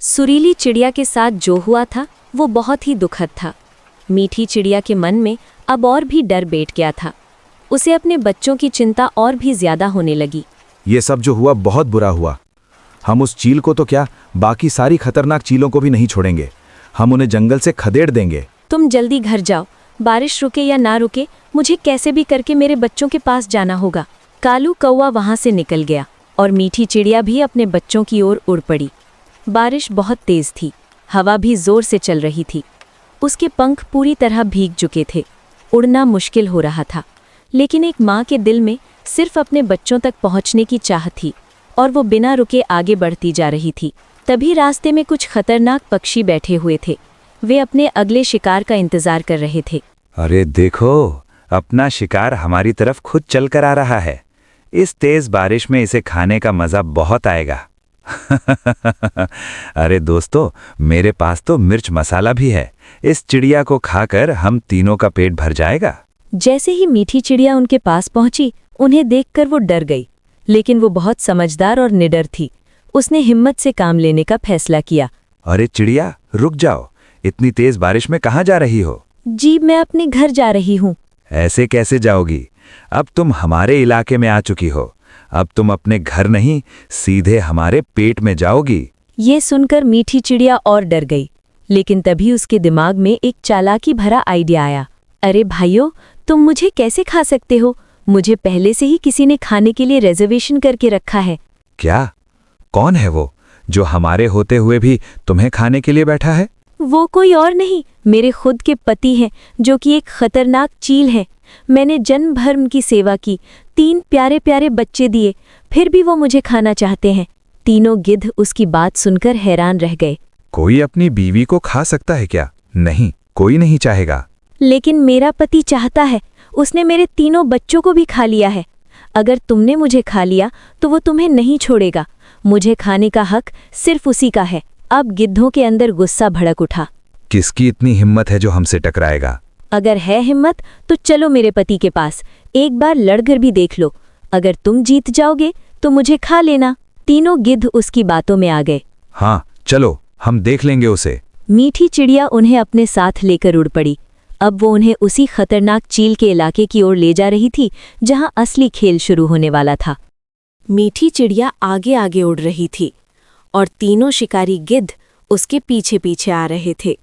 सुरीली चिड़िया के साथ जो हुआ था वो बहुत ही दुखद था। मीठी चिड़िया के मन में अब और भी डर बैठ गया था। उसे अपने बच्चों की चिंता और भी ज्यादा होने लगी। ये सब जो हुआ बहुत बुरा हुआ। हम उस चील को तो क्या, बाकी सारी खतरनाक चीलों को भी नहीं छोड़ेंगे। हम उन्हें जंगल से खदेड़ देंगे। तुम जल्दी घर जाओ, बारिश रुके या ना रुके मुझे कैसे भी करके मेरे बच्चों के पास जाना होगा। कालू कौवा वहां से निकल गया और मीठी चिड़िया भी अपने बच्चों की ओर उड़ पड़ी। बारिश बहुत तेज थी, हवा भी जोर से चल रही थी। उसके पंख पूरी तरह भीग चुके थे, उड़ना मुश्किल हो रहा था। लेकिन एक माँ के दिल में सिर्फ अपने बच्चों तक पहुँचने की चाह थी और वो बिना रुके आगे बढ़ती जा रही थी। तभी रास्ते में कुछ खतरनाक पक्षी बैठे हुए थे। वे अपने अगले शिकार का इंतजार कर रहे थे। अरे देखो, अपना शिकार हमारी तरफ खुद चल कर आ रहा है। इस तेज बारिश में इसे खाने का मजा बहुत आएगा। अरे दोस्तों, मेरे पास तो मिर्च मसाला भी है। इस चिड़िया को खाकर हम तीनों का पेट भर जाएगा। जैसे ही मीठी चिड़िया उनके पास पहुंची, उन्हें देखकर वो डर गई। लेकिन वो बहुत समझदार और निडर थी। उसने हिम्मत से काम लेने का फैसला किया। अरे चिड़िया, रुक जाओ। इतनी तेज बारिश में कहाँ जा रही हो? जी, मैं अपने घर जा रही हूँ। ऐसे कैसे जाओगी? अब तुम हमारे इलाके में आ चुकी हो। अब तुम अपने घर नहीं, सीधे हमारे पेट में जाओगी। ये सुनकर मीठी चिड़िया और डर गई। लेकिन तभी उसके दिमाग में एक चालाकी भरा आइडिया आया। अरे भाइयों, तुम मुझे कैसे खा सकते हो? मुझे पहले से ही किसी ने खाने के लिए रिजर्वेशन करके रखा है। क्या? कौन है वो जो हमारे होते हुए भी तुम्हें खाने के लिए बैठा है? वो कोई और नहीं, मेरे खुद के पति हैं, जो कि एक खतरनाक चील है। मैंने जन्म भर उनकी सेवा की, 3 प्यारे प्यारे बच्चे दिए, फिर भी वो मुझे खाना चाहते हैं। तीनों गिद्ध उसकी बात सुनकर हैरान रह गए। कोई अपनी बीवी को खा सकता है क्या? नहीं, कोई नहीं चाहेगा। लेकिन मेरा पति चाहता है। उसने मेरे तीनों बच्चों को भी खा लिया है। अगर तुमने मुझे खा लिया तो वो तुम्हें नहीं छोड़ेगा। मुझे खाने का हक सिर्फ उसी का है। अब गिद्धों के अंदर गुस्सा भड़क उठा। किसकी इतनी हिम्मत है जो हमसे टकराएगा? अगर है हिम्मत तो चलो मेरे पति के पास, एक बार लड़कर भी देख लो। अगर तुम जीत जाओगे तो मुझे खा लेना। तीनों गिद्ध उसकी बातों में आ गए। हाँ चलो, हम देख लेंगे उसे। मीठी चिड़िया उन्हें अपने साथ लेकर उड़ पड़ी। अब वो उन्हें उसी खतरनाक चील के इलाके की ओर ले जा रही थी जहां असली खेल शुरू होने वाला था। मीठी चिड़िया आगे आगे उड़ रही थी और तीनों शिकारी गिद्ध उसके पीछे पीछे आ रहे थे।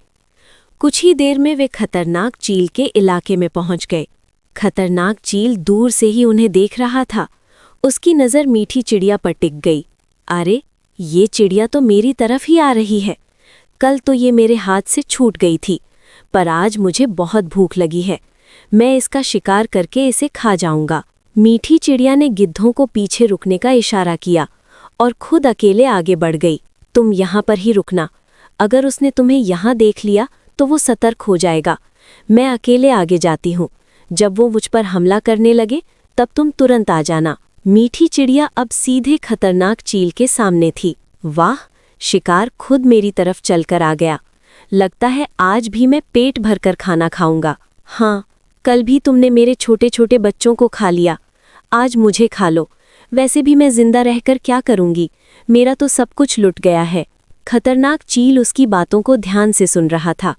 कुछ ही देर में वे खतरनाक चील के इलाके में पहुंच गए। खतरनाक चील दूर से ही उन्हें देख रहा था। उसकी नज़र मीठी चिड़िया पर टिक गई। अरे, ये चिड़िया तो मेरी तरफ ही आ रही है। कल तो ये मेरे हाथ से छूट गई थी, पर आज मुझे बहुत भूख लगी है। मैं इसका शिकार करके इसे खा जाऊंगा। मीठी चिड़िया ने गिद्धों को पीछे रुकने का इशारा किया और खुद अकेले आगे बढ़ गई। तुम यहाँ पर ही रुकना। अगर उसने तुम्हें यहाँ देख लिया तो वो सतर्क हो जाएगा। मैं अकेले आगे जाती हूँ। जब वो मुझ पर हमला करने लगे तब तुम तुरंत आ जाना। मीठी चिड़िया अब सीधे खतरनाक चील के सामने थी। वाह, शिकार खुद मेरी तरफ चलकर आ गया। लगता है आज भी मैं पेट भरकर खाना खाऊंगा। हाँ, कल भी तुमने मेरे छोटे छोटे बच्चों को खा लिया, आज मुझे खा लो। वैसे भी मैं जिंदा रहकर क्या करूंगी? मेरा तो सब कुछ लुट गया है। खतरनाक चील उसकी बातों को ध्यान से सुन रहा था।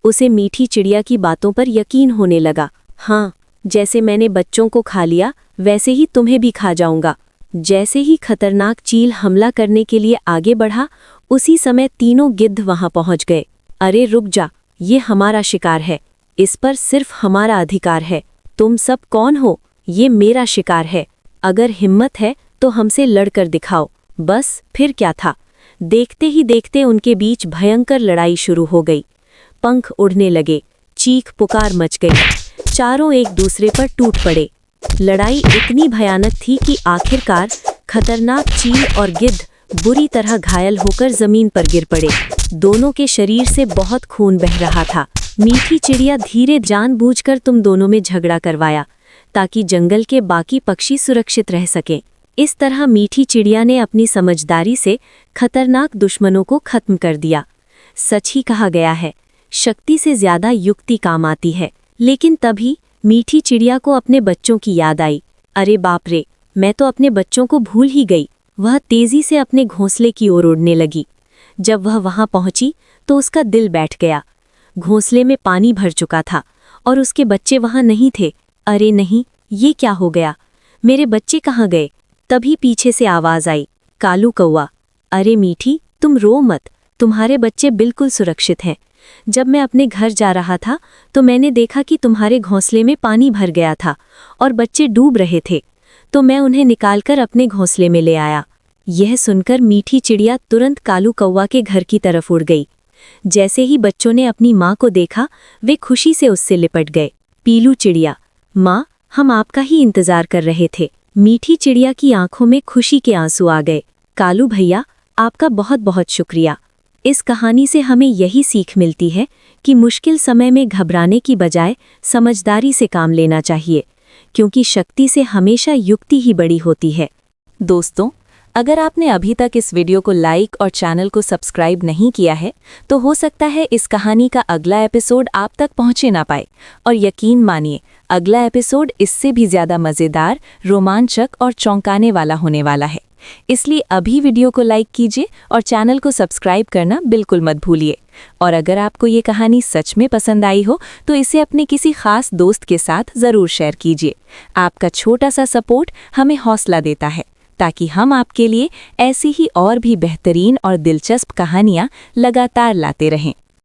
उसे मीठी चिड़िया की बातों पर यकीन होने लगा। हाँ, जैसे मैंने बच्चों को खा लिया वैसे ही तुम्हें भी खा जाऊंगा। जैसे ही खतरनाक चील हमला करने के लिए आगे बढ़ा, उसी समय तीनों गिद्ध वहां पहुंच गए। अरे रुक जा, ये हमारा शिकार है, इस पर सिर्फ हमारा अधिकार है। तुम सब कौन हो? ये मेरा शिकार है। अगर हिम्मत है तो हमसे लड़कर दिखाओ। बस फिर क्या था, देखते ही देखते उनके बीच भयंकर लड़ाई शुरू हो गई। पंख उड़ने लगे, चीख पुकार मच गई। चारों एक दूसरे पर टूट पड़े। लड़ाई इतनी भयानक थी कि आखिरकार खतरनाक चील और गिद्ध बुरी तरह घायल होकर जमीन पर गिर पड़े। दोनों के शरीर से बहुत खून बह रहा था। मीठी चिड़िया धीरे जानबूझकर तुम दोनों में झगड़ा करवाया ताकि जंगल के बाकी पक्षी सुरक्षित रह सकें। इस तरह मीठी चिड़िया ने अपनी समझदारी से खतरनाक दुश्मनों को खत्म कर दिया। सच ही कहा गया है, शक्ति से ज्यादा युक्ति काम आती है। लेकिन तभी मीठी चिड़िया को अपने बच्चों की याद आई। अरे बाप रे, मैं तो अपने बच्चों को भूल ही गई। वह तेजी से अपने घोंसले की ओर उड़ने लगी। जब वह वहां पहुंची तो उसका दिल बैठ गया। घोंसले में पानी भर चुका था और उसके बच्चे वहां नहीं थे। अरे नहीं, ये क्या हो गया? मेरे बच्चे कहाँ गए? तभी पीछे से आवाज आई, कालू कौवा। अरे मीठी, तुम रो मत, तुम्हारे बच्चे बिल्कुल सुरक्षित हैं। जब मैं अपने घर जा रहा था तो मैंने देखा कि तुम्हारे घोंसले में पानी भर गया था और बच्चे डूब रहे थे, तो मैं उन्हें निकालकर अपने घोंसले में ले आया। यह सुनकर मीठी चिड़िया तुरंत कालू कौवा के घर की तरफ उड़ गई। जैसे ही बच्चों ने अपनी माँ को देखा, वे खुशी से उससे लिपट गए। पीलू चिड़िया, माँ, हम आपका ही इंतजार कर रहे थे। मीठी चिड़िया की आंखों में खुशी के आंसू आ गए। कालू भैया, आपका बहुत बहुत शुक्रिया। इस कहानी से हमें यही सीख मिलती है कि मुश्किल समय में घबराने की बजाय समझदारी से काम लेना चाहिए, क्योंकि शक्ति से हमेशा युक्ति ही बड़ी होती है। दोस्तों, अगर आपने अभी तक इस वीडियो को लाइक और चैनल को सब्सक्राइब नहीं किया है, तो हो सकता है इस कहानी का अगला एपिसोड आप तक पहुंचे ना पाए। और यकीन मानिए, अगला एपिसोड इससे भी ज़्यादा मज़ेदार, रोमांचक और चौंकाने वाला होने वाला है। इसलिए अभी वीडियो को लाइक कीजिए और चैनल को सब्सक्राइब करना बिल्कुल मत भूलिए। और अगर आपको ये कहानी सच में पसंद आई हो तो इसे अपने किसी खास दोस्त के साथ ज़रूर शेयर कीजिए। आपका छोटा सा सपोर्ट हमें हौसला देता है, ताकि हम आपके लिए ऐसी ही और भी बेहतरीन और दिलचस्प कहानियाँ लगातार लाते रहें।